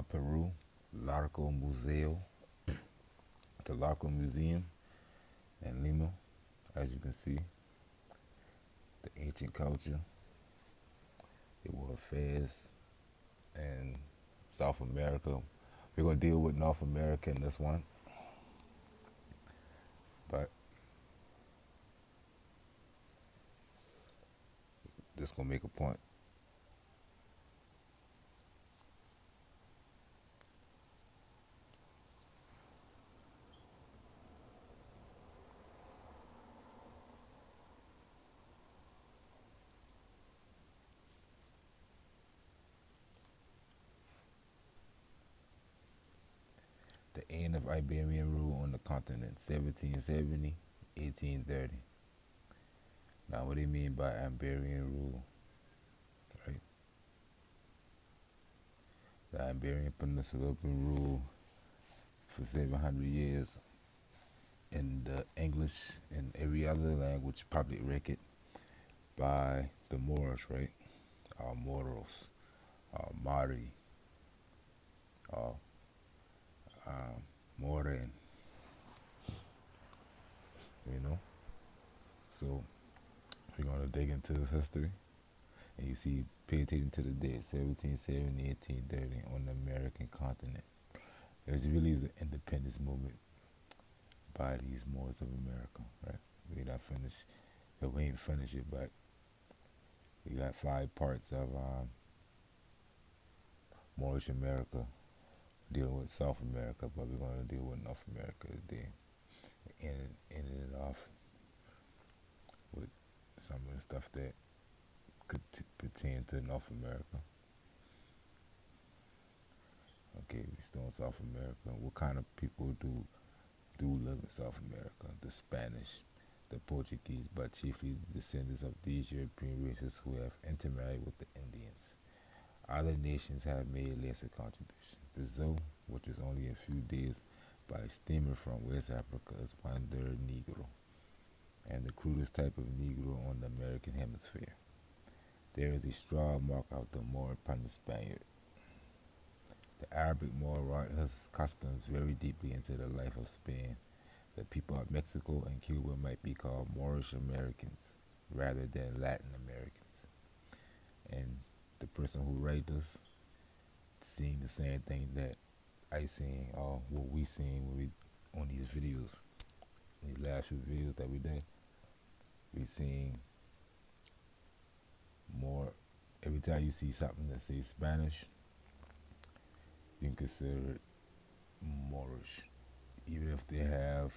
Peru, Larco Museo, the Larco Museum in Lima. As you can see, the ancient culture, the world affairs, and South America. We're gonna deal with North America in this one, but just gonna make a point. The end of Iberian rule on the continent, 1770, 1830. Now, what do you mean by Iberian rule? Right? The Iberian Peninsula been ruled for 700 years in the English and every other language public record by the Moors, right? Moros, Mari, uh, Moren, you know? So we're going to dig into this history. And you see, pay attention to the date, 1770, 1830 on the American continent. It was really the independence movement by these Moors of America, right? We not finished, but we ain't finished it, but we got 5 parts of Moorish America dealing with South America, but we're going to deal with North America today. And ending it off with some of the stuff that could pertain to North America. Okay, we still in South America. What kind of people do live in South America? The Spanish, the Portuguese, but chiefly the descendants of these European races who have intermarried with the Indians. Other nations have made lesser contributions. Brazil, which is only a few days by steamer from West Africa, is 1/3 Negro, and the crudest type of Negro on the American hemisphere. There is a strong mark of the Moor upon the Spaniard. The Arabic Moor wrought his customs very deeply into the life of Spain. The people of Mexico and Cuba might be called Moorish Americans rather than Latin Americans. And the person who wrote this seeing the same thing that I seen or what we seen when we on these videos, these last few videos that we did. We seen more. Every time you see something that says Spanish, you can consider it Moorish, even if they have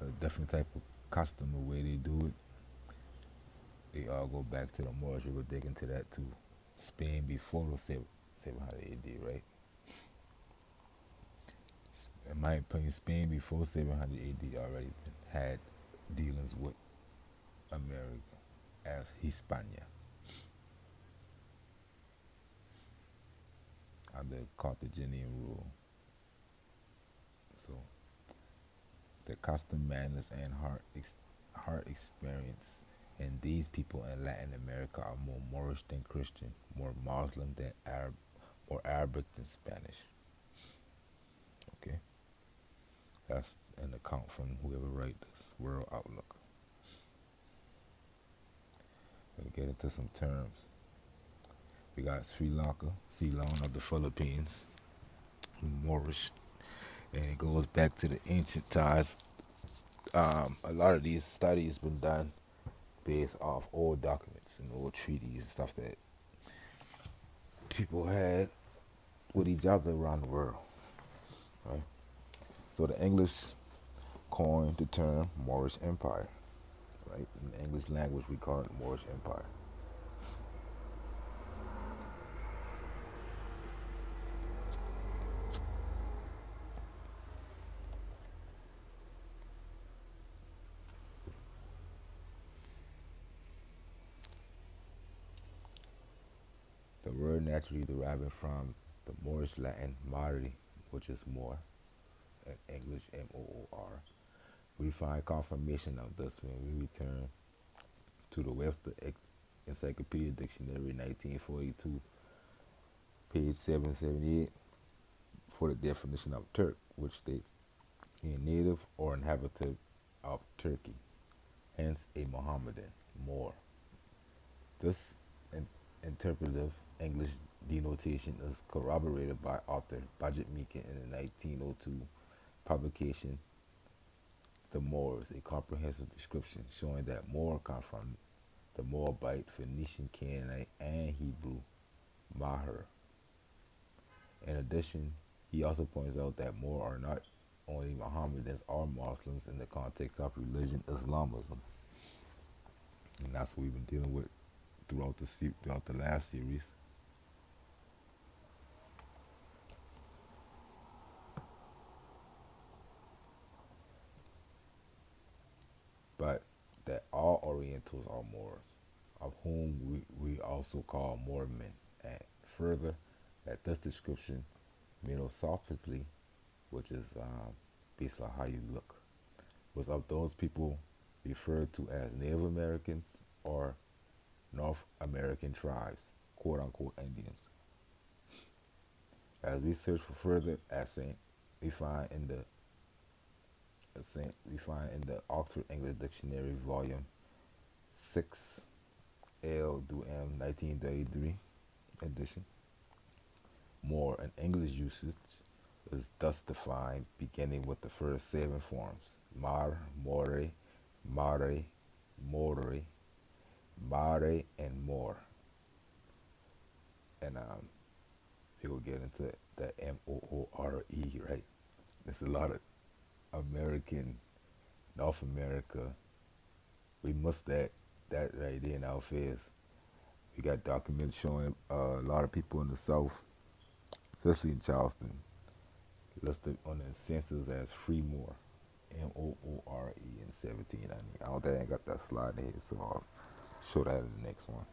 a different type of custom, the way they do it. They all go back to the Moors. We will dig into that too. Spain before the 700 AD, right? In my opinion, Spain before 700 AD already had dealings with America as Hispania under Carthaginian rule. So the custom, manners, and heart experience, and these people in Latin America are more Moorish than Christian, more Muslim than Arab, more Arabic than Spanish. Okay, that's an account from whoever wrote this World Outlook. We'll get into some terms. We got Sri Lanka, Ceylon of the Philippines, Moorish, and it goes back to the ancient times. A lot of these studies been done based off old documents and old treaties and stuff that people had with each other around the world, right? So the English coined the term Moorish Empire, right? In the English language, we call it Moorish Empire. The word naturally deriving from the Moorish Latin Mari, which is Moor, in English Moor. We find confirmation of this when we return to the Encyclopedia Dictionary, 1942, page 778, for the definition of Turk, which states a native or inhabitant of Turkey, hence a Mohammedan, Moor. This in- interpretive English denotation is corroborated by author Bajet Meekin in the 1902 publication The Moors, a comprehensive description showing that Moor come from the Moabite, Phoenician, Canaanite, and Hebrew Maher. In addition, he also points out that Moor are not only Mohammedans or Muslims in the context of religion Islamism, and that's what we've been dealing with throughout the last series. But that all Orientals are Moors, of whom we also call Moormen, and further that this description, menosophically, which is based on how you look, was of those people referred to as Native Americans or North American tribes, quote unquote Indians. As we search for further accent, we find in the Oxford English Dictionary, volume 6, L through M, 1933 edition. More in English usage is thus defined, beginning with the first 7 forms: mar, more, mare, more, mare, and more. And people get into the Moore, right? There's a lot of American, North America. We must that right there in our face. We got documents showing a lot of people in the South, especially in Charleston, listed on the census as Freemore, Moore in 1790. I don't think I got that slide in here, so I'll show that in the next one.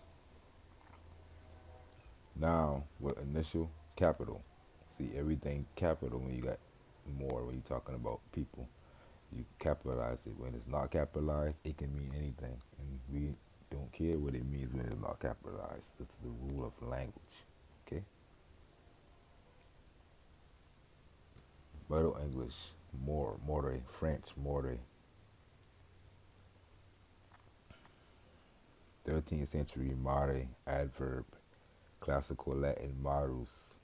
Now, with initial capital, see everything capital when you got more when you're talking about people. You capitalize it. When it's not capitalized, it can mean anything, and we don't care what it means when it's not capitalized. It's the rule of language. Okay. Middle English, more, French, more. 13th century mare, adverb, classical Latin marus,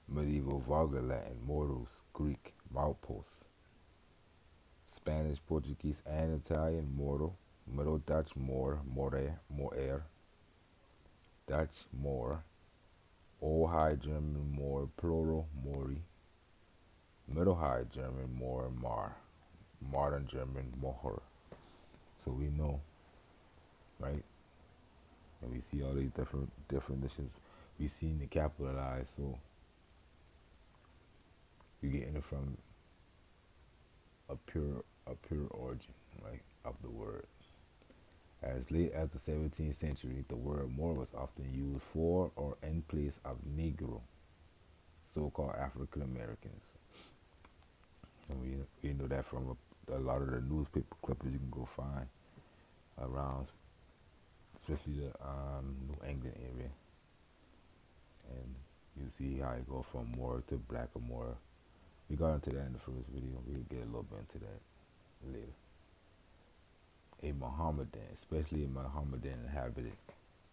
medieval Vulgar Latin morus, Greek malpos, Spanish, Portuguese, and Italian moro, Middle Dutch more, Dutch more, Old High German more, plural mori, Middle High German more, mar, Modern German moher. So we know, right? And we see all these different definitions. We seen the capitalized, so you're getting it from a pure origin, right, of the word. As late as the 17th century, the word Moor was often used for or in place of Negro, so-called African Americans. And we know that from a lot of the newspaper clippings you can go find around, especially the New England area. And you see how it goes from Moor to black or Moor. We got into that in the first video. We'll get a little bit into that later. A Mohammedan, especially a Mohammedan inhabitant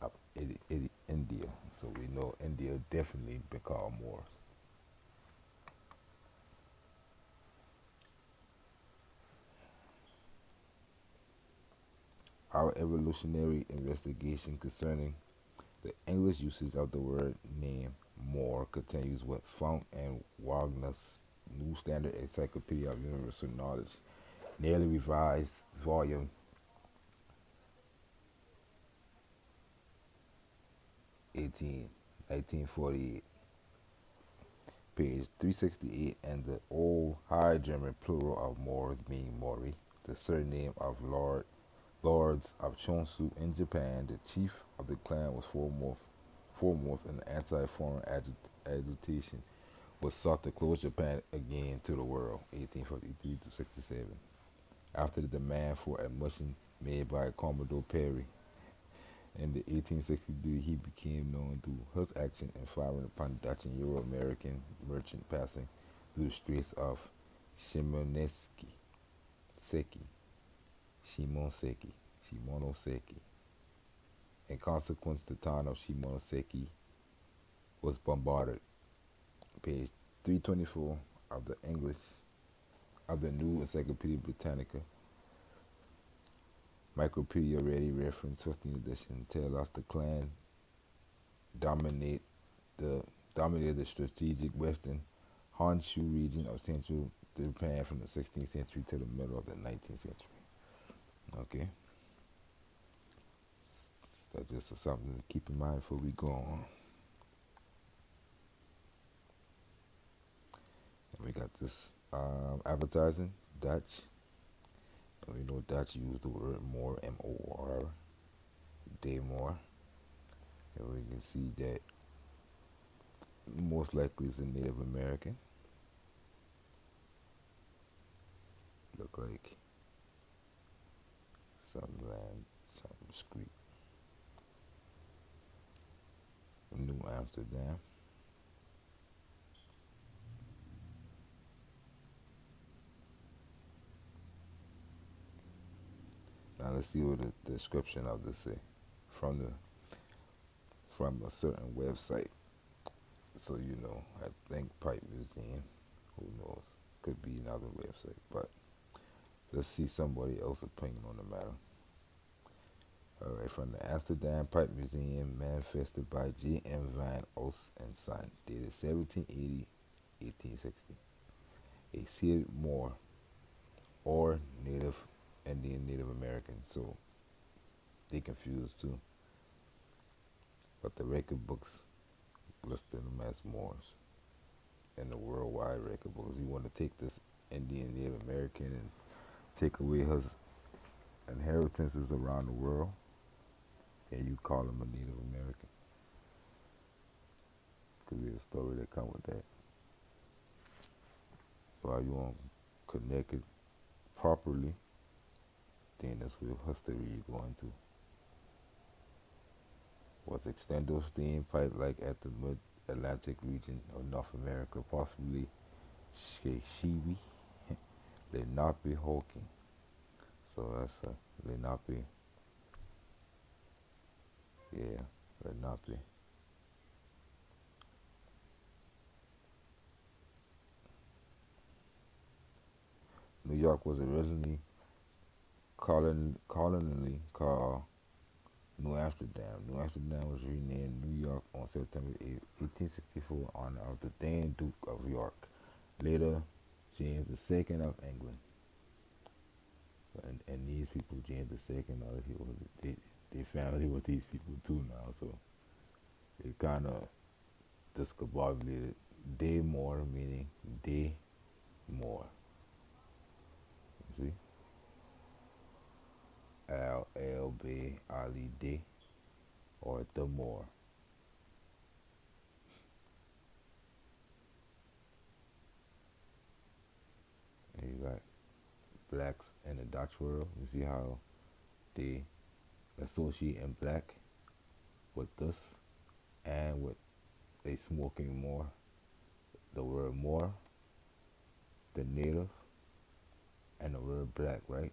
of India. So we know India definitely been called Moors. Our evolutionary investigation concerning the English usage of the word name Moor continues with Funk and Wagner's New Standard Encyclopedia of Universal Knowledge, nearly revised volume 18, 1948, page 368, and the Old High German plural of Moors being Mori, the surname of lords of Chonsu in Japan. The chief of the clan was foremost in the anti-foreign agitation, was sought to close Japan again to the world, 1853 to 67. after the demand for admission made by Commodore Perry. In the 1863, he became known through his action in firing upon Dutch and Euro-American merchant passing through the Straits of Shimonoseki, Seki, Shimonoseki, Shimonoseki. In consequence, the town of Shimonoseki was bombarded. Page 324 of the English of the New Encyclopedia Britannica. Micropedia Ready Reference 15th edition tell us the clan dominate the dominated the strategic western Honshu region of central Japan from the 16th century to the middle of the 19th century. Okay, that's just something to keep in mind before we go on. And we got this advertising Dutch. And we know Dutch use the word more, M-O-R, day more. And we can see that most likely it's a Native American. Look like some land, some street. New Amsterdam. Now let's see what the description of this say from a certain website. So you know, I think Pipe Museum. Who knows? Could be another website, but let's see somebody else's opinion on the matter. All right, from the Amsterdam Pipe Museum, manifested by J.M. Van Os and Son, dated 1780-1860. A seated Moor or Native Indian, Native American, so they confused too. But the record books listed them as Moors. And the worldwide record books, you want to take this Indian, Native American and take away his inheritances around the world, and you call him a Native American. Because there's a story that come with that. So how you want to connect it properly, then that's where history you go into. Was extendo steam pipe like at the mid-Atlantic region of North America, possibly Shiwi, Lenape Hawking. So that's a Lenape. Yeah, Lenape. New York was originally colonially called New Amsterdam. New Amsterdam was renamed New York on September 8, 1864 in honor of the then Duke of York, later James II of England. And these people, James II, other people, they family with these people too now, so it kind of discombobulated. Day more meaning day more. You see? L-B, Ali D, or the more. And you got blacks in the Dutch world. You see how they associate in black with this and with they smoking more. The word more, the native, and the word black, right?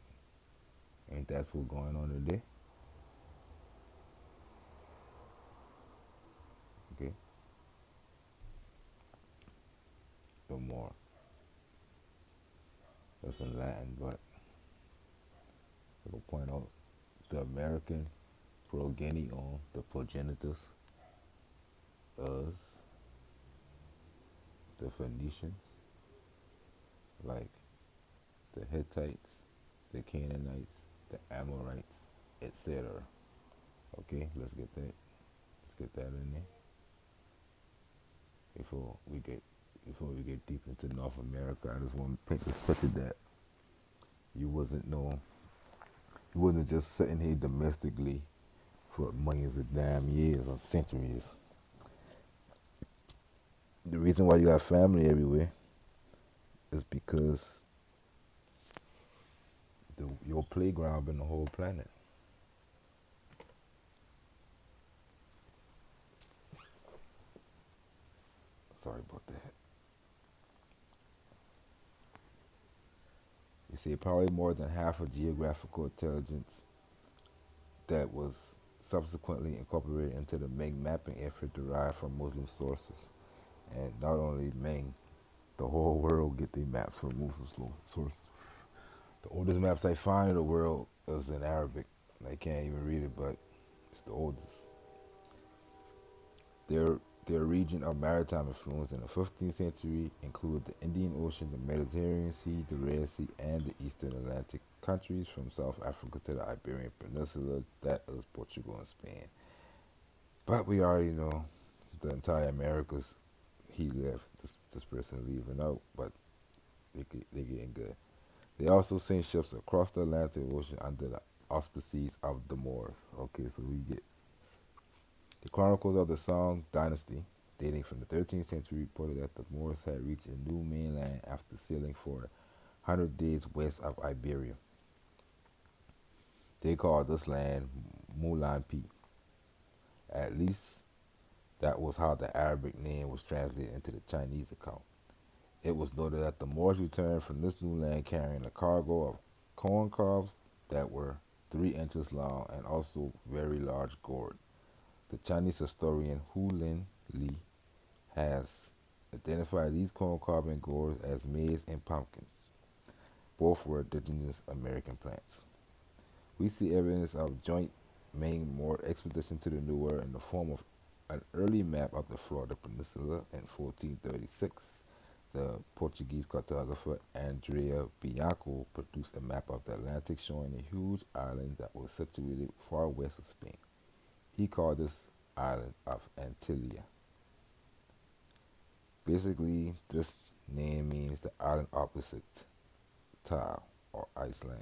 Ain't that what's going on today? Okay, the more. That's in Latin, but it'll point out the American progenion, the progenitors, us, the Phoenicians, like the Hittites, the Canaanites, the Amorites, etc. Okay, let's get that. Let's get that in there before we get deep into North America. I just want to paint this picture that you wasn't no, you wasn't just sitting here domestically for millions of damn years or centuries. The reason why you got family everywhere is because Your playground been the whole planet. Sorry about that. You see, probably more than half of geographical intelligence that was subsequently incorporated into the Ming mapping effort derived from Muslim sources. And not only Ming, the whole world get their maps from Muslim sources. The oldest maps they find in the world is in Arabic. They can't even read it, but it's the oldest. Their their region of maritime influence in the 15th century included the Indian Ocean, the Mediterranean Sea, the Red Sea, and the Eastern Atlantic countries from South Africa to the Iberian Peninsula. That is Portugal and Spain. But we already know the entire Americas. He left. This person leaving out, but they getting good. They also sent ships across the Atlantic Ocean under the auspices of the Moors. Okay, so we get the Chronicles of the Song Dynasty, dating from the 13th century, reported that the Moors had reached a new mainland after sailing for 100 days west of Iberia. They called this land Mulan P. At least that was how the Arabic name was translated into the Chinese account. It was noted that the Moors returned from this new land carrying a cargo of corn cobs that were 3 inches long and also very large gourd. The Chinese historian Hu Lin Li has identified these corn cob and gourds as maize and pumpkins. Both were indigenous American plants. We see evidence of joint Ming Moor expedition to the New World in the form of an early map of the Florida Peninsula in 1436. The Portuguese cartographer Andrea Bianco produced a map of the Atlantic showing a huge island that was situated far west of Spain. He called this island of Antillia. Basically, this name means the island opposite Tau or Iceland.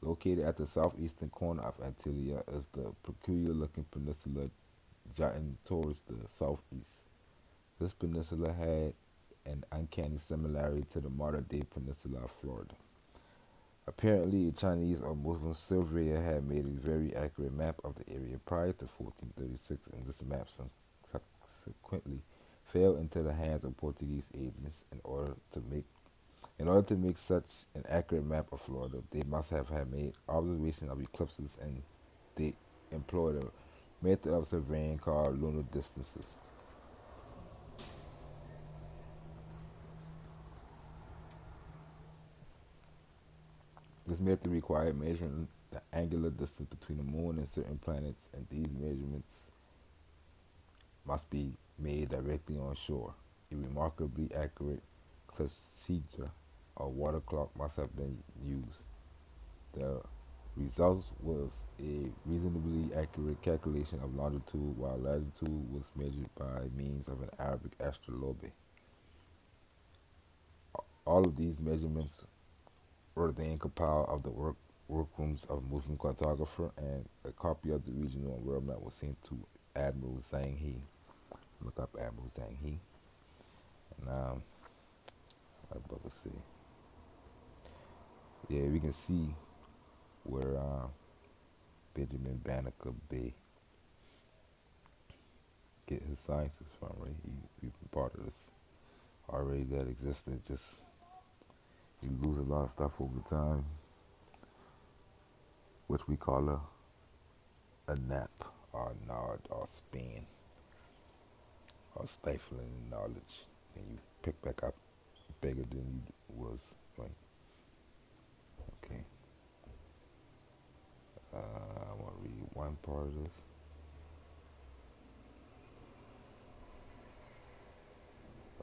Located at the southeastern corner of Antillia is the peculiar looking peninsula jutting towards the southeast. This peninsula had an uncanny similarity to the modern day peninsula of Florida. Apparently, a Chinese or Muslim surveyor had made a very accurate map of the area prior to 1436, and this map subsequently fell into the hands of Portuguese agents. In order to make such an accurate map of Florida, they must have had made observation of eclipses, and they employed a method of surveying called lunar distances. This method required measuring the angular distance between the moon and certain planets, and these measurements must be made directly on shore. A remarkably accurate clepsydra or water clock must have been used. The result was a reasonably accurate calculation of longitude, while latitude was measured by means of an Arabic astrolabe. All of these measurements were then compiled of the workrooms of Muslim cartographer, and a copy of the regional and world map was sent to Admiral Zhang He. Look up Admiral Zhang He. And my brother say, yeah, we can see where Benjamin Banneker Bay get his sciences from, right? He been part of this already that existed. Just you lose a lot of stuff over time, which we call a nap or nod or span or stifling knowledge, and you pick back up bigger than you was. Right? Okay. I want to read one part of this.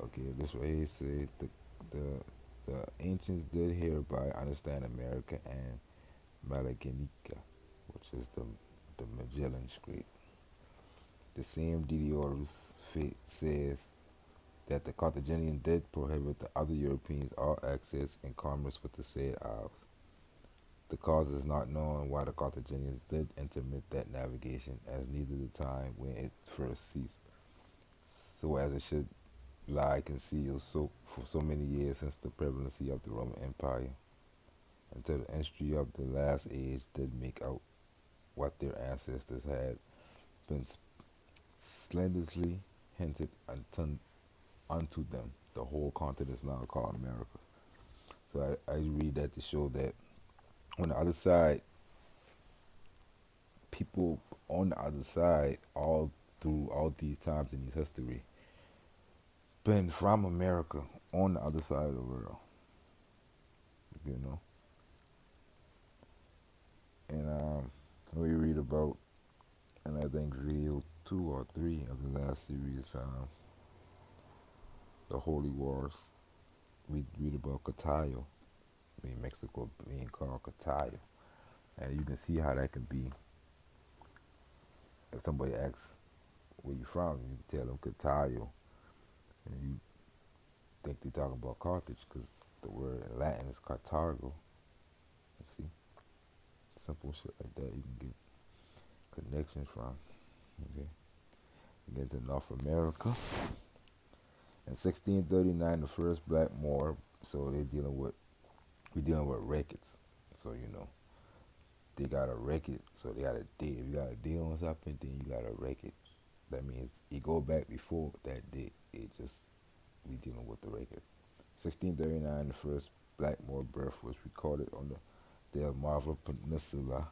Okay, this right here says the ancients did hereby understand America and Malaganica, which is the Magellan Strait. The same Diodorus says that the Carthaginians did prohibit the other Europeans all access and commerce with the said isles. The cause is not known why the Carthaginians did intermit that navigation, as neither the time when it first ceased, so as it should lie concealed for so many years since the prevalency of the Roman Empire, until the history of the last age did make out what their ancestors had been slenderously hinted unto them. The whole continent is now called America. So I read that to show that on the other side, people on the other side, all through all these times in this history, been from America on the other side of the world, you know. And we read about, and I think video 2 or 3 of the last series, the Holy Wars. We read about Catayo, in Mexico being called Catayo, and you can see how that can be. If somebody asks where you from, you tell them Catayo, and you think they talking about Carthage because the word in Latin is Carthago. You see, simple shit like that you can get connections from. Okay, you get to North America. In 1639, the first Black Moor. So we dealing with records. So they got a record. So they got a date. If you got a deal on something, then you got a record. That means you go back before that date. It just we dealing with the record. 1639, the first Black Moor birth was recorded on the Delmarva Peninsula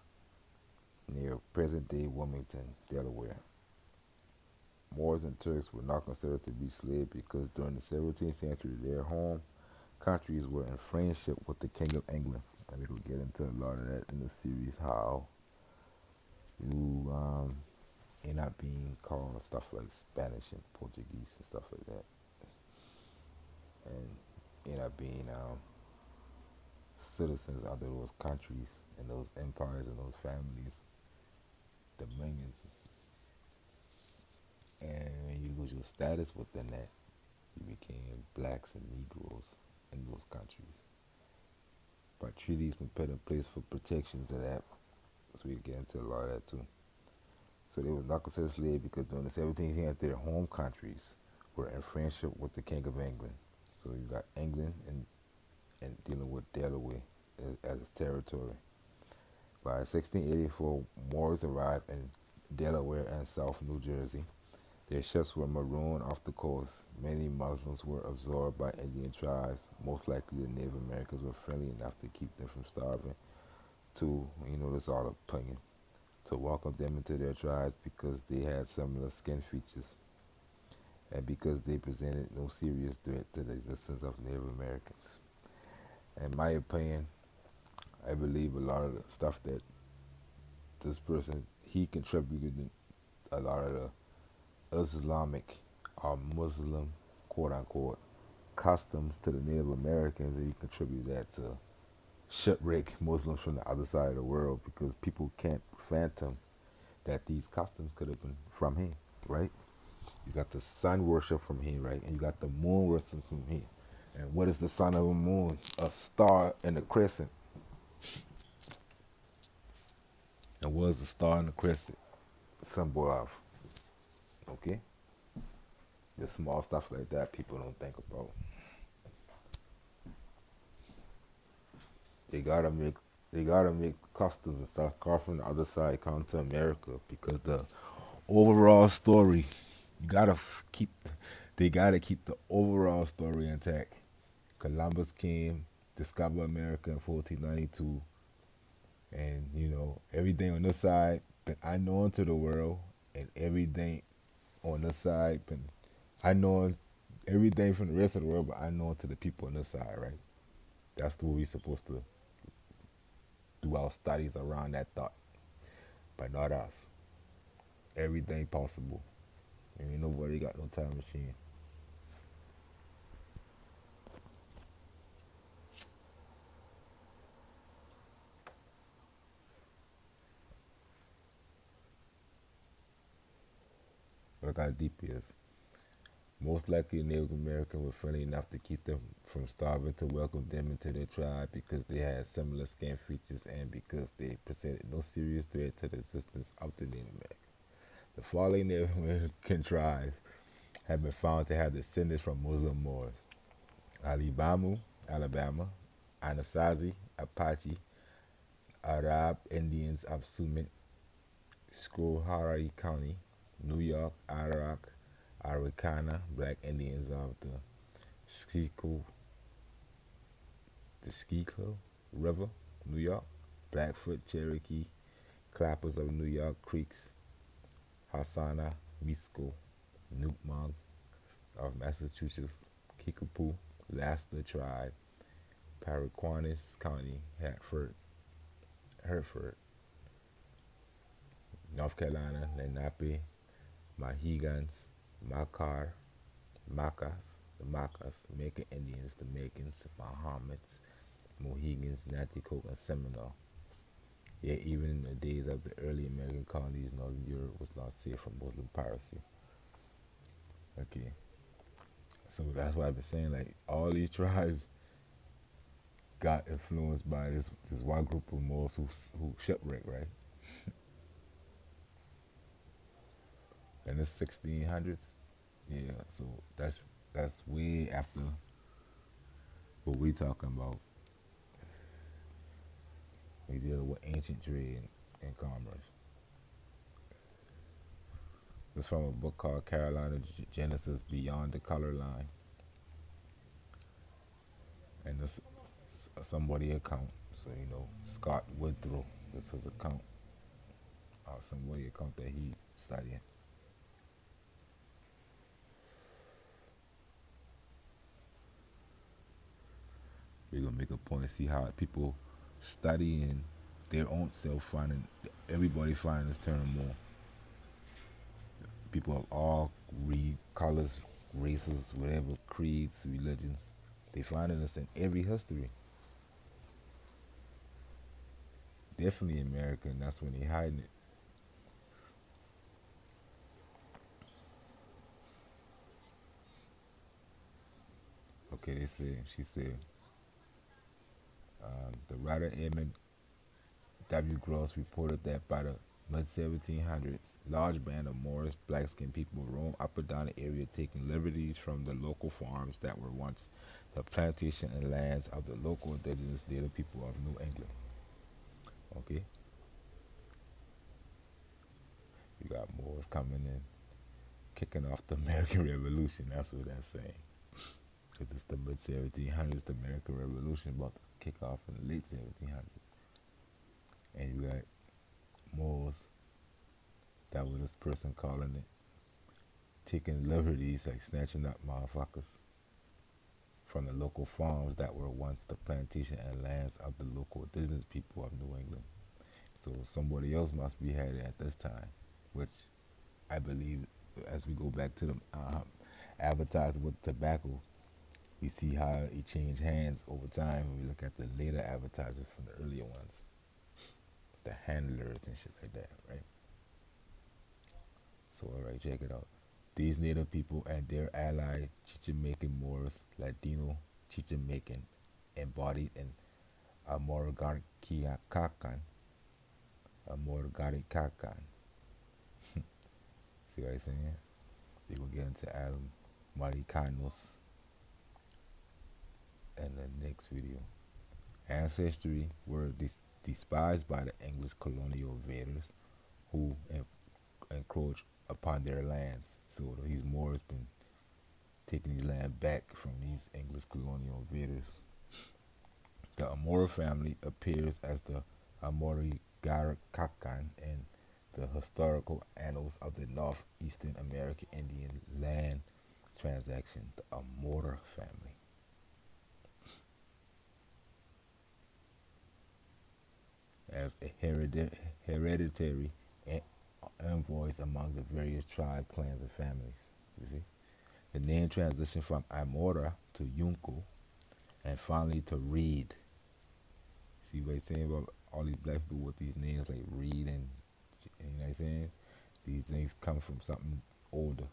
near present-day Wilmington, Delaware. Moors and Turks were not considered to be slaves because during the 17th century their home countries were in friendship with the King of England. And we'll get into a lot of that in the series, how you end up being called stuff like Spanish and Portuguese and stuff like that. And end up being citizens under those countries and those empires and those families, dominions. And when you lose your status within that, you became blacks and Negroes in those countries. But treaties were put in place for protections of that. So we get into a lot of that too. So they were not considered slaves because during the 17th century, their home countries were in friendship with the King of England. So you got England and dealing with Delaware as its territory. By 1684, Moors arrived in Delaware and South New Jersey. Their ships were marooned off the coast. Many Muslims were absorbed by Indian tribes. Most likely the Native Americans were friendly enough to keep them from starving. To, this all opinion, to welcome them into their tribes because they had similar skin features and because they presented no serious threat to the existence of Native Americans. In my opinion, I believe a lot of the stuff that this person, he contributed a lot of the Islamic or Muslim, quote unquote, customs to the Native Americans, and he contributed that to shipwreck Muslims from the other side of the world because people can't fathom that these customs could have been from here, right? You got the sun worship from here, right? And you got the moon worship from here. And what is the sun of a moon? A star and a crescent. And what is the star and the crescent? Symbol of, okay? The small stuff like that people don't think about. They gotta make customs and stuff come from the other side come to America because the overall story you gotta keep they gotta keep the overall story intact. Columbus came, discovered America in 1492, and everything on this side been unknown to the world, and everything on this side been unknown, everything from the rest of the world but unknown to the people on this side, right? That's the way we supposed to do our studies around that thought, but not us. Everything possible. And ain't nobody got no time machine. Look how deep it is. Most likely, Native Americans were friendly enough to keep them from starving to welcome them into their tribe because they had similar skin features and because they presented no serious threat to the existence of the Native Americans. The following Native American tribes have been found to have descendants from Muslim Moors: Alibamu, Alabama; Anasazi, Apache; Arab Indians of Summit, Schoharie County, New York; Arak, Arikana, Black Indians of the Schuylkill, the Schuylkill River, New York; Blackfoot, Cherokee; Clappers of New York; Creeks; Hasana, Misko, Newmont of Massachusetts; Kickapoo, Lasta Tribe; Paraquanis County, Hertford, North Carolina; Lenape, Mahegans; Makar, Macas, the Macas; Macon Indians, the Macons; Mohammeds, Mohegans; Natticoke, and Seminole. Yet even in the days of the early American colonies, Northern Europe was not safe from Muslim piracy. Okay, so that's why I've been saying like all these tribes got influenced by this one group of Moors who shipwrecked, right? In the 1600s. Yeah, so that's way after what we talking about. We deal with ancient trade and commerce. It's from a book called Carolina Genesis Beyond the Color Line, and this somebody account. So Scott Woodrow. This is his account. Somebody account that he studying. We're gonna make a point to see how people studying their own self finding everybody finding this term more. People of all colors, races, whatever, creeds, religions. They finding this in every history. Definitely America, and that's when they hiding it. Okay, she said, the writer Edmund W. Gross reported that by the mid 1700s, large band of Moorish black-skinned people roamed up and down the area taking liberties from the local farms that were once the plantation and lands of the local indigenous native people of New England. Okay, you got Moors coming in, kicking off the American Revolution. That's what that's saying. Because it's the mid 1700s, the American Revolution about to kick off in the late 1700s. And you got Moors, that was this person calling it, taking liberties, like snatching up motherfuckers from the local farms that were once the plantation and lands of the local indigenous people of New England. So somebody else must be had it at this time, which I believe, as we go back to the advertising with tobacco, we see how it changed hands over time when we look at the later advertisers from the earlier ones, the handlers and shit like that, right? So, alright, check it out. These native people and their ally Chichimecan Moors, Latino Chichimecan, embodied in Amorgarkiakakan, Amorgarikakan. See what I'm saying? They gonna get into Adam Marikanos in the next video. Ancestry were despised by the English colonial invaders who encroached upon their lands. So these Moors been taking the land back from these English colonial invaders. The Amora family appears as the Amorigarkakan in the historical annals of the northeastern American Indian land transaction, the Amora family. As a hereditary envoys among the various tribes, clans, and families. You see? The name transitioned from Amora to Yunko and finally to Reed. See what I'm saying about all these black people with these names like Reed and you know what I'm saying? These things come from something older.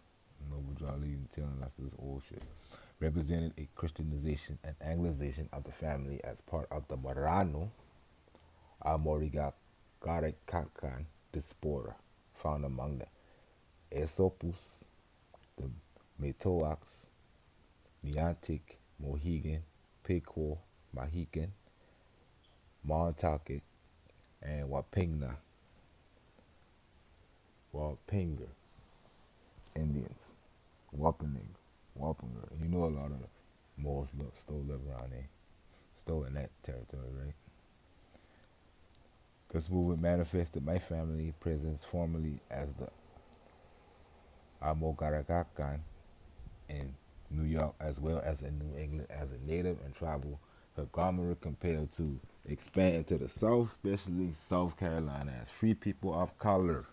Noble Draw leading telling us this old shit. Represented a Christianization and Anglicization of the family as part of the Marano Amorigacarikakan diaspora found among the Esopus, the Metoacs, Neantic, Mohegan, Pequot, Mohican, Montaukett, and Wapinger Indians. Wapaning, Wapinger. You know a lot of the Moors still live around there, still in that territory, right? This movement manifested my family presence formally as the Amogaragakan in New York as well as in New England as a native and tribal conglomerate compelled to expand into the South, especially South Carolina, as free people of color.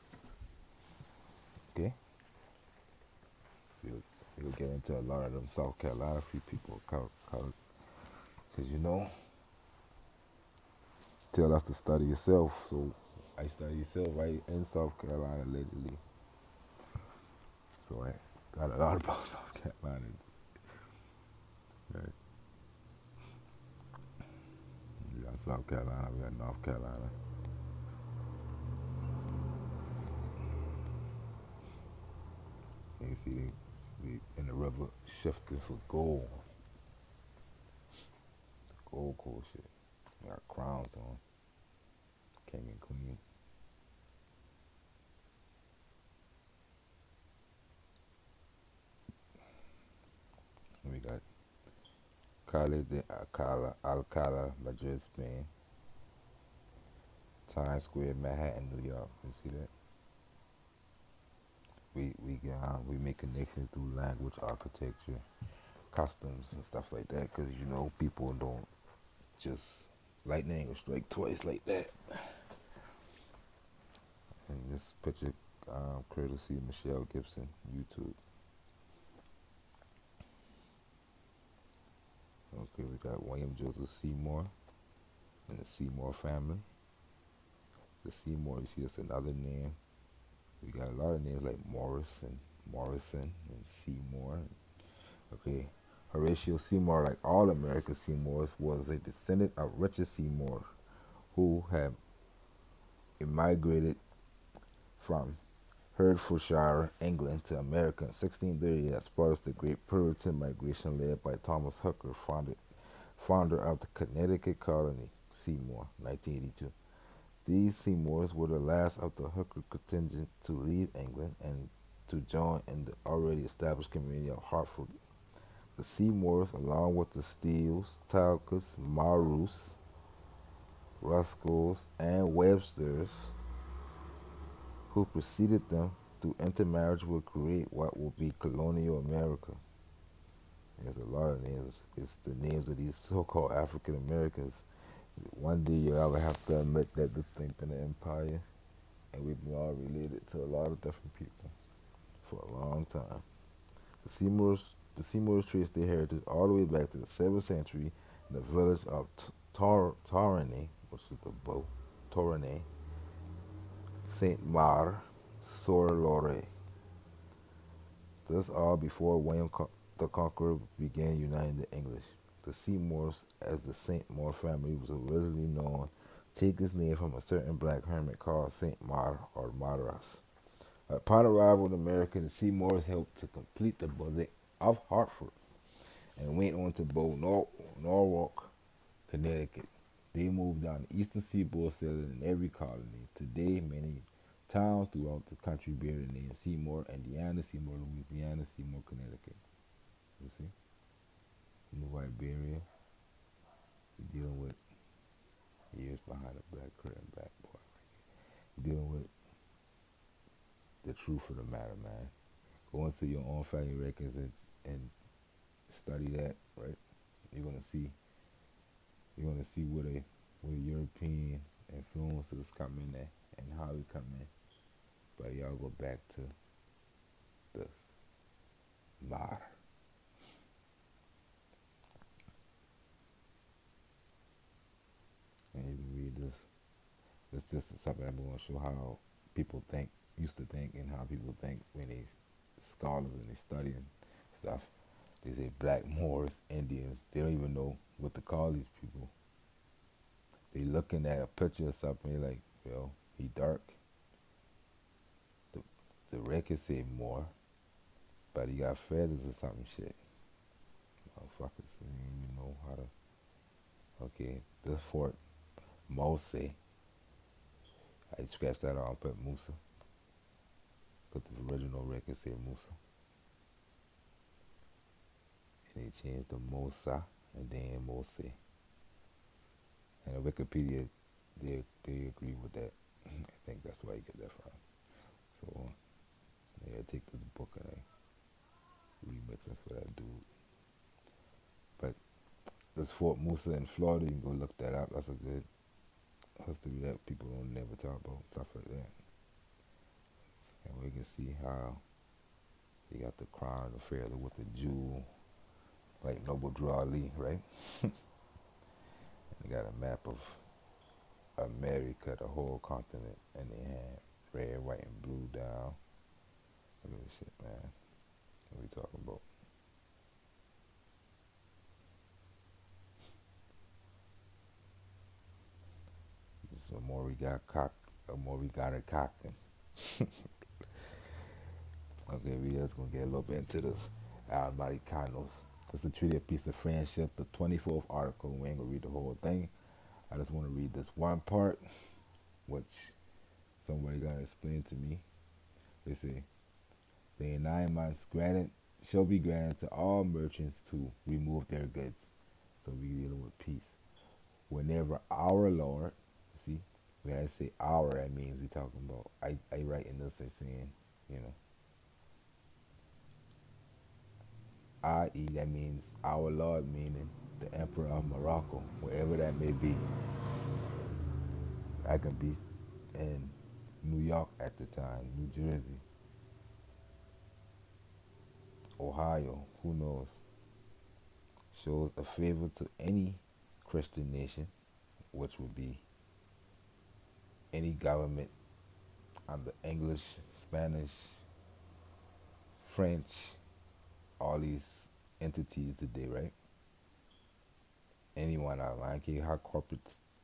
Okay? We'll get into a lot of them South Carolina free people of color. Because tell us to study yourself. So I study yourself right in South Carolina allegedly. So I got a lot about South Carolina. Right. We got South Carolina, we got North Carolina. And you see they in the river shifting for gold. Gold cool shit. They got crowns on. King and queen. And we got Calle de Alcala, Madrid, Spain. Times Square, Manhattan, New York. You see that? We make connections through language, architecture, customs, and stuff like that. Because people don't just lightning or strike twice like that. And this picture, courtesy Michelle Gibson, YouTube. Okay, we got William Joseph Seymour and the Seymour family. The Seymour, you see that's another name. We got a lot of names like Morrison, and Seymour. Okay, Horatio Seymour, like all American Seymours, was a descendant of Richard Seymour, who had immigrated from Hertfordshire, England, to America in 1630 as part of the Great Puritan Migration led by Thomas Hooker, founder of the Connecticut colony, Seymour, 1982. These Seymours were the last of the Hooker contingent to leave England and to join in the already established community of Hartford. The Seymours, along with the Steeles, Talcots, Marus, Ruscolls, and Websters, who preceded them through intermarriage, will create what will be colonial America. There's a lot of names. It's the names of these so-called African Americans. One day you'll ever have to admit that this thing been an empire, and we've been all related to a lot of different people for a long time. The Seymours trace their heritage all the way back to the 7th century in the village of Torreny, which is the boat, Torreny, Saint Mar, Sur-Loire. This all before William the Conqueror began uniting the English. The Seymours, as the Saint Maur family was originally known, take its name from a certain black hermit called Saint Mar or Madras. Upon arrival in America, the Seymours helped to complete the building of Hartford and went on to build Norwalk, Connecticut. They moved down the eastern seaboard, settling in every colony. Today, many towns throughout the country bear the name Seymour, Indiana, Seymour, Louisiana, Seymour, Connecticut. You see? New Iberia, you're dealing with years behind a black curtain, black boy. You're dealing with the truth of the matter, man. Go into your own family records and study that, right? You're gonna see where European influences come in there and how we come in. But y'all go back to this Mar. And you can read this. It's just something I'm going to show how people used to think, and how people think when they scholars and they studying stuff. They say black Moors, Indians. They don't even know what to call these people. They looking at a picture or something. They like, yo, he dark. The the record say Moor, but he got feathers or something shit. Motherfuckers didn't even know how to. Okay, this Fort Mose. I scratched that out and put Musa. But the original record said Musa. And they changed to Mosa and then Mose. And the Wikipedia, they agree with that. I think that's why you get that from. So they take this book and they remix it for that dude. But this Fort Musa in Florida, you can go look that up. That's a good history that people don't never talk about, stuff like that. And we can see how they got the crown, the feather with the jewel, like Noble Drew Ali, right? And they got a map of America, the whole continent, and they had red, white, and blue down. Look at this shit, man. What we talking about? This is a more we got cock, a more we got it cocking. Okay, we just gonna get a little bit into this. Marikanos. It's a treaty of peace of friendship, the 24th article. We ain't gonna read the whole thing. I just want to read this one part, which somebody gotta explain to me. They say, the 9 months granted shall be granted to all merchants to remove their goods. So we dealing with peace. Whenever our Lord, see, when I say our, that means we talking about. I write in this as saying, you know, i.e. that means our Lord, meaning the Emperor of Morocco, wherever that may be. I can be in New York at the time, New Jersey, Ohio, who knows, shows a favor to any Christian nation, which would be any government under English, Spanish, French, all these entities today, right? Anyone out, I don't care how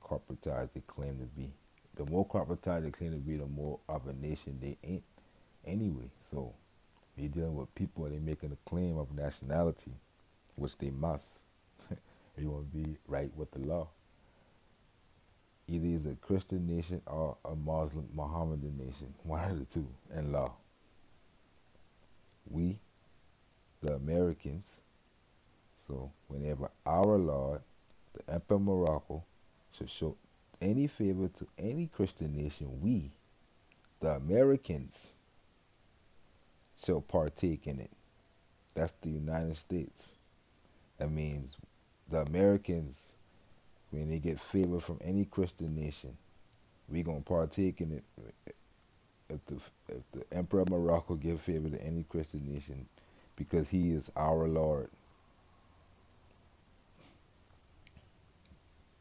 corporatized they claim to be. The more corporatized they claim to be, the more of a nation they ain't anyway. So you're dealing with people and they making a claim of nationality, which they must. You want to be right with the law. Either it's a Christian nation or a Muslim Mohammedan nation, one of the two, in law. We, the Americans, so whenever our Lord, the Emperor of Morocco, should show any favor to any Christian nation, we, the Americans, shall partake in it. That's the United States. That means the Americans, when they get favor from any Christian nation, we gonna partake in it. If the Emperor of Morocco give favor to any Christian nation, because he is our Lord.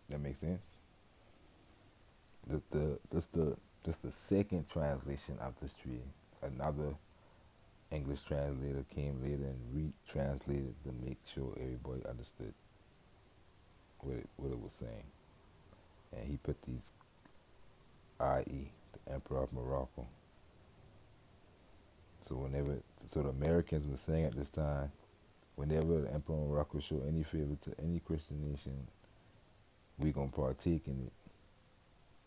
That makes sense. This the second translation of this treaty. Another English translator came later and retranslated to make sure everybody understood what it was saying. And he put these, i.e., the Emperor of Morocco. So the Americans were saying at this time, whenever the Emperor of Morocco show any favor to any Christian nation, we gonna partake in it,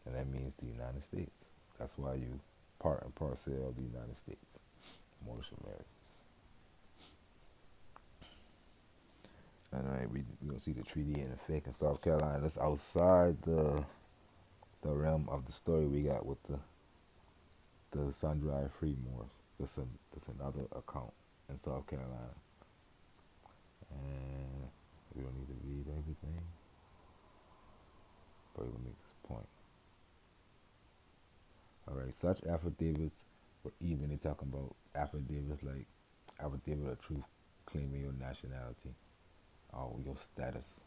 and that means the United States. That's why you part and parcel of the United States, most Americans. All right, we gonna see the treaty in effect in South Carolina. That's outside the realm of the story we got with the sun-dried free Moors. That's another account in South Carolina, and we don't need to read everything, but we'll make this point. All right, such affidavits were even, they talking about affidavits like affidavit of truth claiming your nationality or your status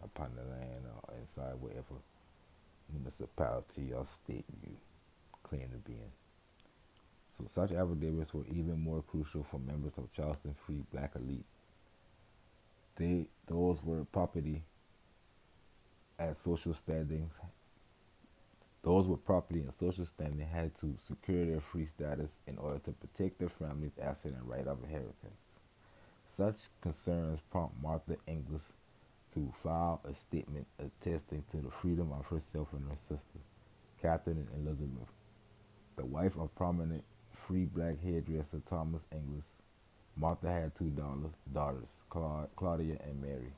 upon the land or inside whatever municipality or state you claim to be in. So such affidavits were even more crucial for members of Charleston free black elite. Those were property and social standings. Those with property and social standing had to secure their free status in order to protect their family's asset and right of inheritance. Such concerns prompt Martha Inglis to file a statement attesting to the freedom of herself and her sister, Catherine and Elizabeth, the wife of prominent free black hairdresser Thomas Inglis. Martha had two daughters, Claudia and Mary.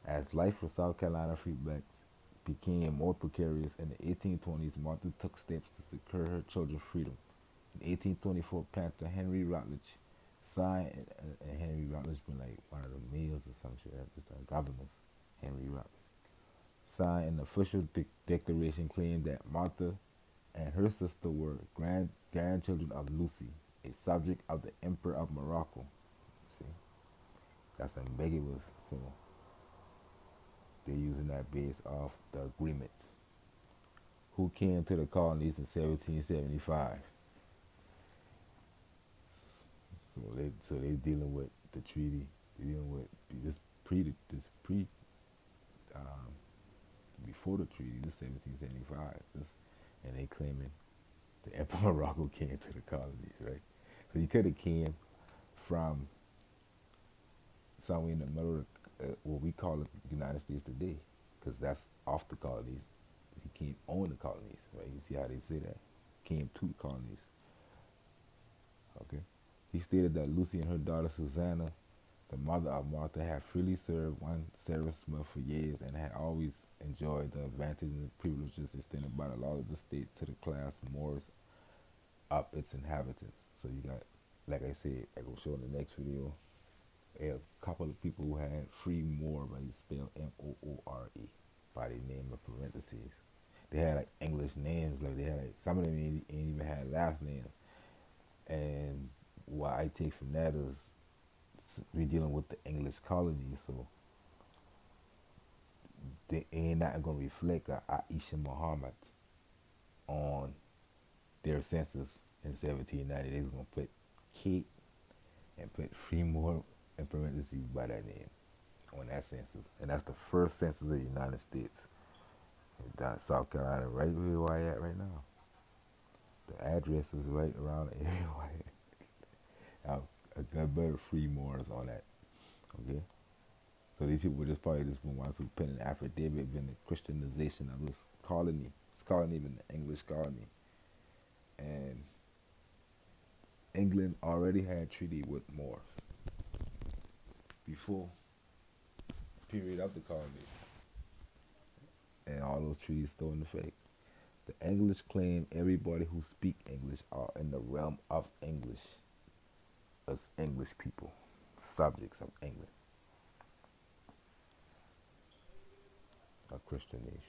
As life for South Carolina free blacks became more precarious in the 1820s, Martha took steps to secure her children's freedom. In 1824, Panther Henry Rutledge signed, and Henry Rutledge been like one of the mayors or some shit, just the governor, Henry Rutledge, signed an official declaration claiming that Martha and her sister were grandchildren of Lucy, a subject of the Emperor of Morocco. See, that's ambiguous, so they're using that based off the agreements. Who came to the colonies in 1775? So they dealing with the treaty. They dealing with this pre um, before the treaty. This 1775. And they claiming the Emperor of Morocco came to the colonies, right? So he could have came from somewhere in the middle of what we call the United States today, because that's off the colonies. He came on the colonies, right? You see how they say that? Came to the colonies. Okay. He stated that Lucy and her daughter Susanna, the mother of Martha, had freely served one Sarah Smith for years and had always enjoyed the advantages and privileges extended by the law of the state to the class Moors of its inhabitants. So you got, like I said, I will show in the next video, a couple of people who had free Moor, but it's spelled Moore, by the name of parentheses. They had like English names, like they had like, some of them ain't even had last names. And what I take from that is we're dealing with the English colony, so they ain't not gonna reflect Aisha Muhammad on their census in 1790. They was gonna put Kate and put Fremont in parentheses by that name on that census, and that's the first census of the United States. Down South Carolina, right where I at right now. The address is right around the area where I at. I got better free Moors on that. Okay? So these people just probably just been ones who put an affidavit been the Christianization of this colony. This colony been the English colony. And England already had treaty with Moors before the period of the colony. And all those treaties still in effect. The English claim everybody who speak English are in the realm of English as English people, subjects of England, a Christian nation.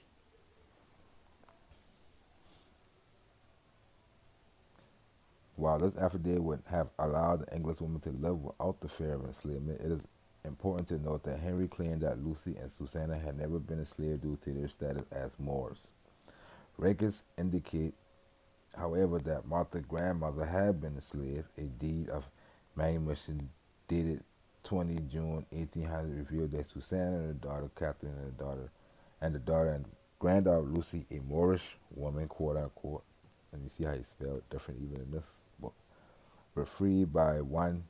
While this affidavit would have allowed the English women to live without the fear of enslavement, it is important to note that Henry claimed that Lucy and Susanna had never been enslaved due to their status as Moors. Records indicate, however, that Martha's grandmother had been enslaved. A deed of manumission dated 20 June 1800 revealed that Susanna and her daughter Catherine and the daughter and granddaughter Lucy, a Moorish woman, quote unquote, and you see how you spell it different even in this book, were freed by one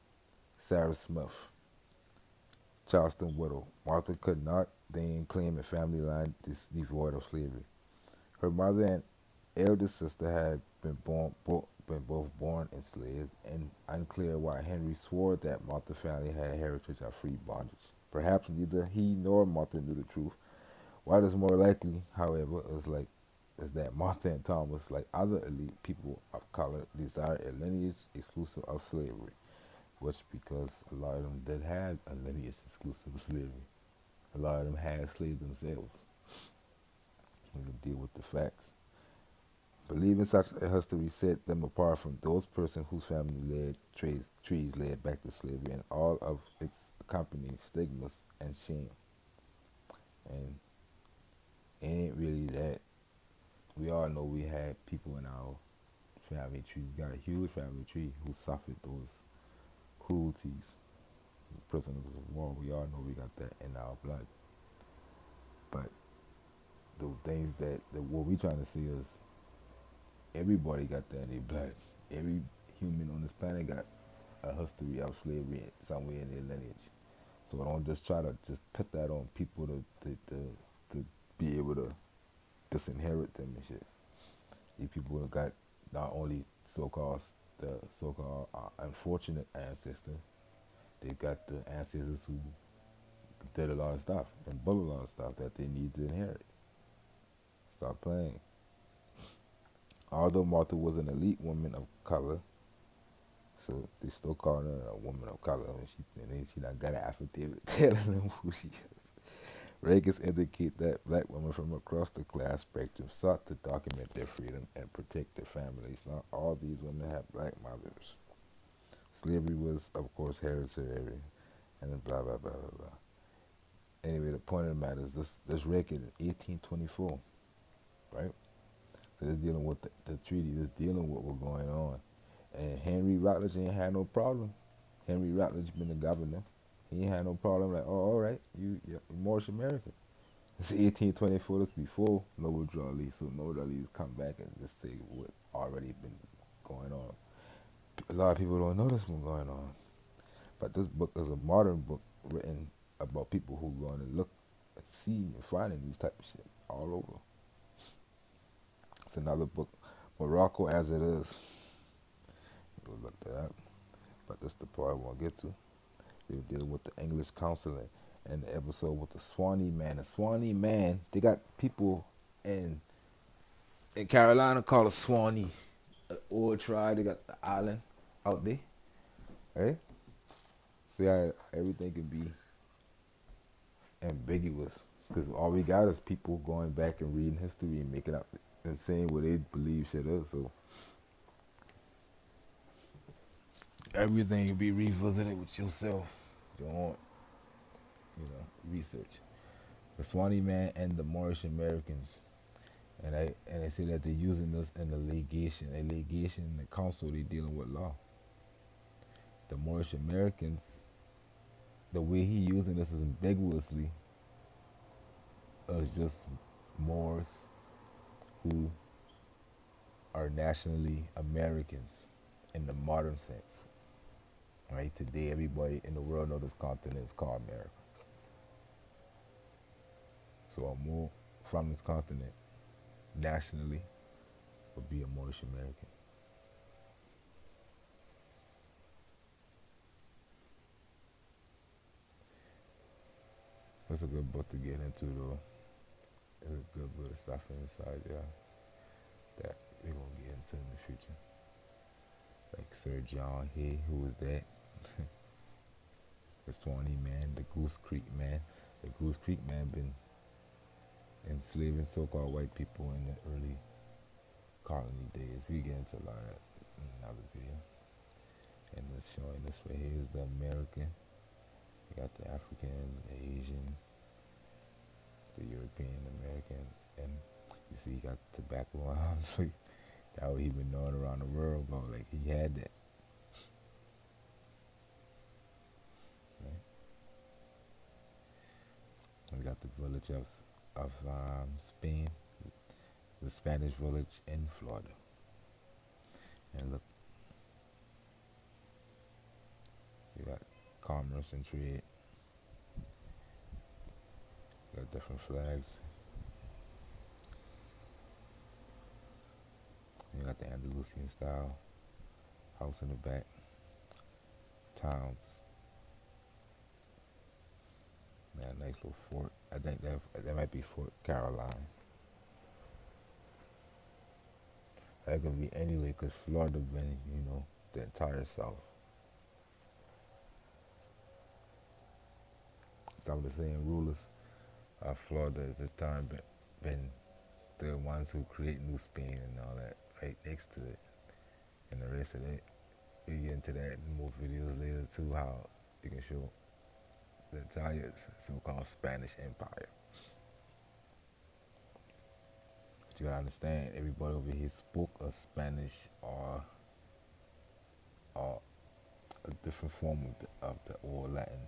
Sarah Smith, Charleston widow. Martha could not then claim a family line devoid of slavery. Her mother and elder sister had been both born enslaved, and unclear why Henry swore that Martha's family had heritage of free bondage. Perhaps neither he nor Martha knew the truth. What is more likely, however, is that Martha and Thomas, like other elite people of color, desired a lineage exclusive of slavery, which because a lot of them did have a lineage exclusive of slavery. A lot of them had slaves themselves. We can deal with the facts. Believing such a history set them apart from those persons whose family led trees led back to slavery and all of its accompanying stigmas and shame. And it ain't really that. We all know we had people in our family tree. We got a huge family tree who suffered those cruelties. Prisoners of war. We all know we got that in our blood. But the things that what we trying to see is everybody got that in their blood. Every human on this planet got a history of slavery somewhere in their lineage. So don't just try to just put that on people to be able to disinherit them and shit. These people have got not only so-called the so-called unfortunate ancestors, they got the ancestors who did a lot of stuff and built a lot of stuff that they need to inherit. Stop playing. Although Martha was an elite woman of color, so they still call her a woman of color, and then she not got an affidavit telling them who she is. Records indicate that black women from across the class spectrum sought to document their freedom and protect their families. Not all these women had black mothers. Slavery was, of course, hereditary, and then blah blah blah blah blah. Anyway, the point of the matter is this record in 1824, right? So it's dealing with the treaty. It's dealing with what's going on. And Henry Rutledge ain't had no problem. Henry Rutledge been the governor. He ain't had no problem. Like, oh, all right, you're Moorish American. It's 1824. That's before Noble Drew Ali. So Noble Drew Ali's come back and just say what already been going on. A lot of people don't know this one going on. But this book is a modern book written about people who going to look and see and finding these type of shit all over. It's another book, Morocco as It Is. Go look that up. But that's the part I want to get to. They were dealing with the English consulate and the episode with the Swanee Man. The Swanee Man, they got people in Carolina called a Swanee. An old tribe, they got the island out there. Right? See how everything can be ambiguous. Because all we got is people going back and reading history and making up and saying what they believe shit is. So everything can be revisited with yourself. You don't want, research. The Swanee Man and the Moorish Americans. And they say that they're using this in the legation. A legation in the council, they dealing with law. The Moorish Americans, the way he using this is ambiguously is just Moors who are nationally Americans in the modern sense. Right? Today everybody in the world knows this continent is called America. So a Moor from this continent nationally would be a Moorish American. That's a good book to get into though. There's a good bit of stuff inside there that we're gonna get into in the future. Like Sir John Hay, who was that? The Swanee Man, the Goose Creek Man. The Goose Creek Man been enslaving so-called white people in the early colony days. We get into a lot of that in another video. And it's showing this right here is the American. You got the African, the Asian, the European American, and you see he got tobacco arms. That what he been knowing around the world about. Like he had that. Right? We got the village of Spain, the Spanish village in Florida. And look, you got commerce and trade. You got different flags. You got the Andalusian style house in the back, towns. That nice little fort. I think that might be Fort Caroline. That could be anyway, because Florida been, the entire South. Some of the same rulers of Florida at the time been the ones who create New Spain and all that right next to it. And the rest of it, we get into that in more videos later too, how you can show the entire so-called Spanish Empire. But you gotta understand, everybody over here spoke a Spanish or a different form of the Old Latin,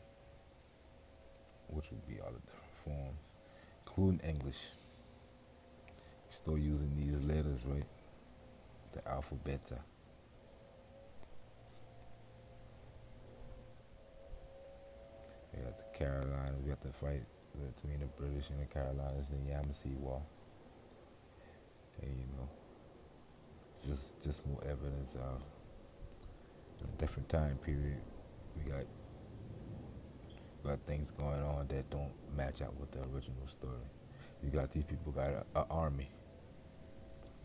which would be all the different forms, including English. Still using these letters, right? The alphabet. We got the Carolinas. We got the fight between the British and the Carolinas in the Yamasee War. And just more evidence of a different time period. We got things going on that don't match up with the original story. You got these people got a army.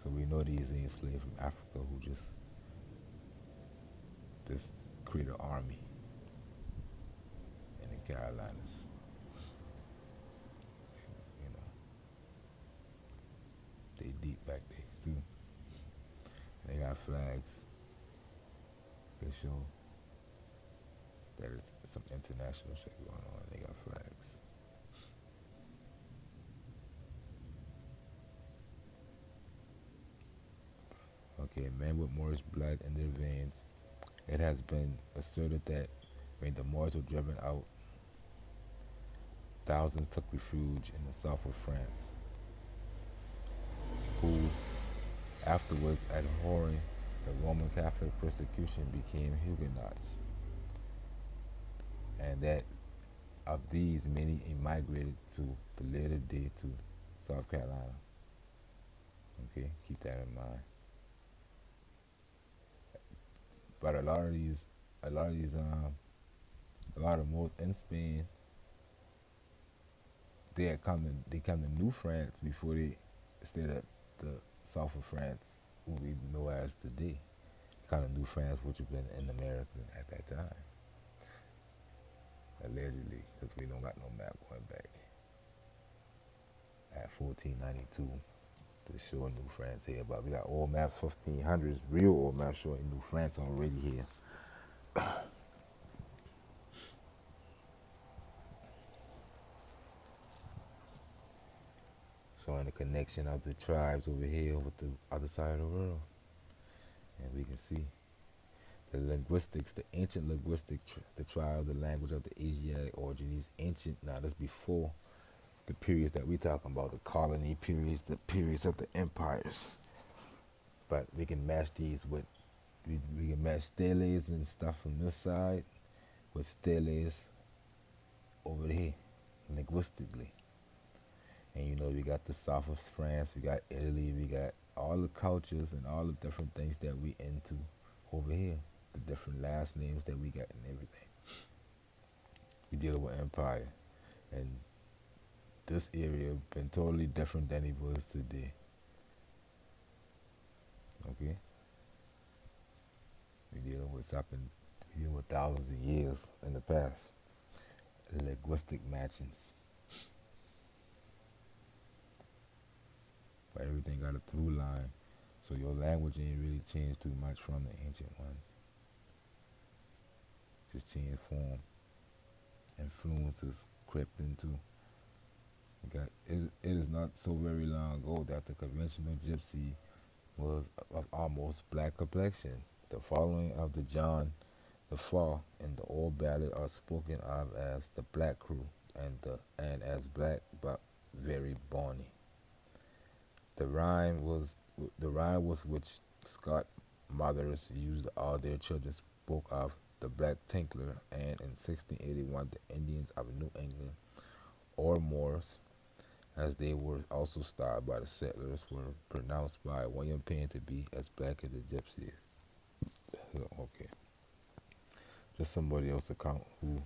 So we know these ain't slaves from Africa who just create an army in the Carolinas. You know, they deep back there too. They got flags. They show that it's some international shit going on. They got flags. Okay, men with Moorish blood in their veins. It has been asserted that when the Moors were driven out, thousands took refuge in the south of France, who afterwards, abhorring the Roman Catholic persecution, became Huguenots, and that of these, many immigrated to the later day to South Carolina. Okay, keep that in mind. But a lot of Moors in Spain, they come to New France before they stayed at the south of France, what we know as today. Kind of New France, which had been in America at that time, allegedly, because we don't got no map going back at 1492 to show New France here. But we got old maps, 1500s, real old maps showing New France already here. Showing the connection of the tribes over here with the other side of the world. And we can see the linguistics, the ancient linguistic, the tribe, the language of the Asiatic origin. These ancient, now that's before the periods that we talking about, the colony periods, the periods of the empires. But we can match these with, we can match steles and stuff from this side with steles over here, linguistically. And we got the south of France, we got Italy, we got all the cultures and all the different things that we into over here. The different last names that we got and everything. We dealing with empire. And this area been totally different than it was today. Okay? We dealing with something, we dealing with thousands of years in the past. Linguistic matchings. But everything got a through line. So your language ain't really changed too much from the ancient ones. Just changed form. Influences crept into. It is not so very long ago that the conventional gypsy was of almost black complexion. The following of the John the Fall and the old ballad are spoken of as the black crew and as black but very bony. The rhyme with which Scott mothers used all their children spoke of the black tinkler, and in 1681 the Indians of New England, or Moors, as they were also styled by the settlers, were pronounced by William Penn to be as black as the gypsies. So, okay. Just somebody else account who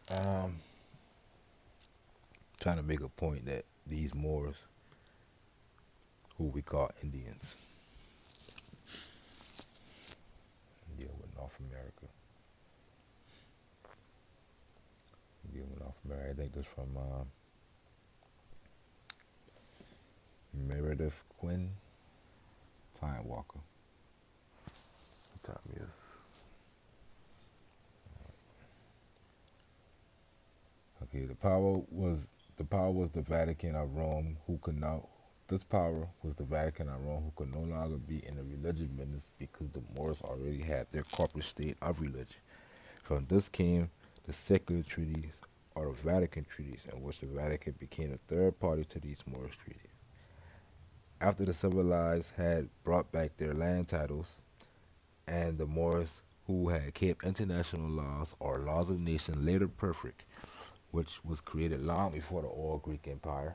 trying to make a point that these Moors, who we call Indians, deal with North America. Deal with North America. I think this from Meredith Quinn, Time Walker. What time is? Okay, the power was the power was the Vatican of Rome, who could now. This power was the Vatican of Rome, who could no longer be in the religious business because the Moors already had their corporate state of religion. From this came the secular treaties, or the Vatican treaties, in which the Vatican became a third party to these Moorish treaties. After the civilized had brought back their land titles, and the Moors who had kept international laws or laws of nation later perfect, which was created long before the old Greek Empire.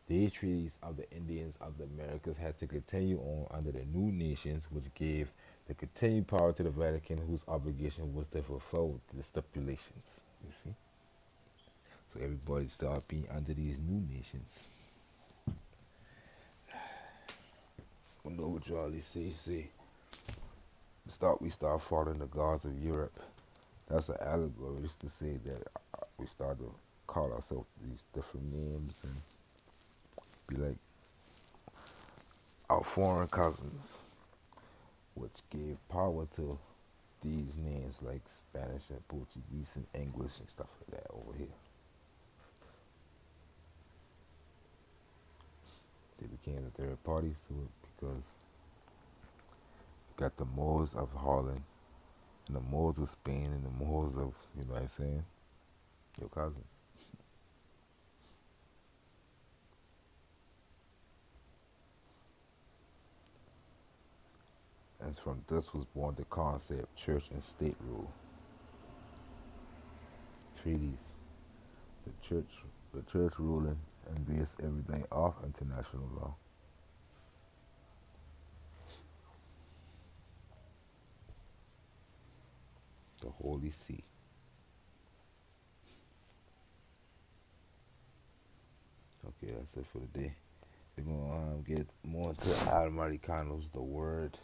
These treaties of the Indians of the Americas had to continue on under the new nations, which gave the continued power to the Vatican, whose obligation was to fulfill the stipulations. You see? So everybody started being under these new nations. I know what y'all say. We start following the gods of Europe. That's an allegory just to say that we start to call ourselves these different names and be like our foreign cousins, which gave power to these names like Spanish and Portuguese and English and stuff like that over here. They became the third parties to it because you got the Moors of Holland and the Moors of Spain and the Moors of, you know what I'm saying, your cousins. And from this was born the concept church and state rule. Treaties. The church ruling and based everything off international law. The Holy See. Okay, that's it for the day. We're gonna get more into Al Marikanos, the word.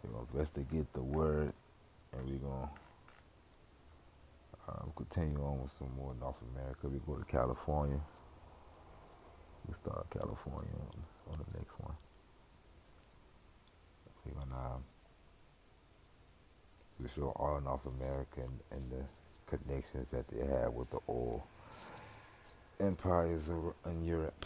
We're gonna investigate the word, and we're gonna continue on with some more North America. We go to California. We start California on the next one. We're gonna we show all North America and the connections that they have with the old empires in Europe.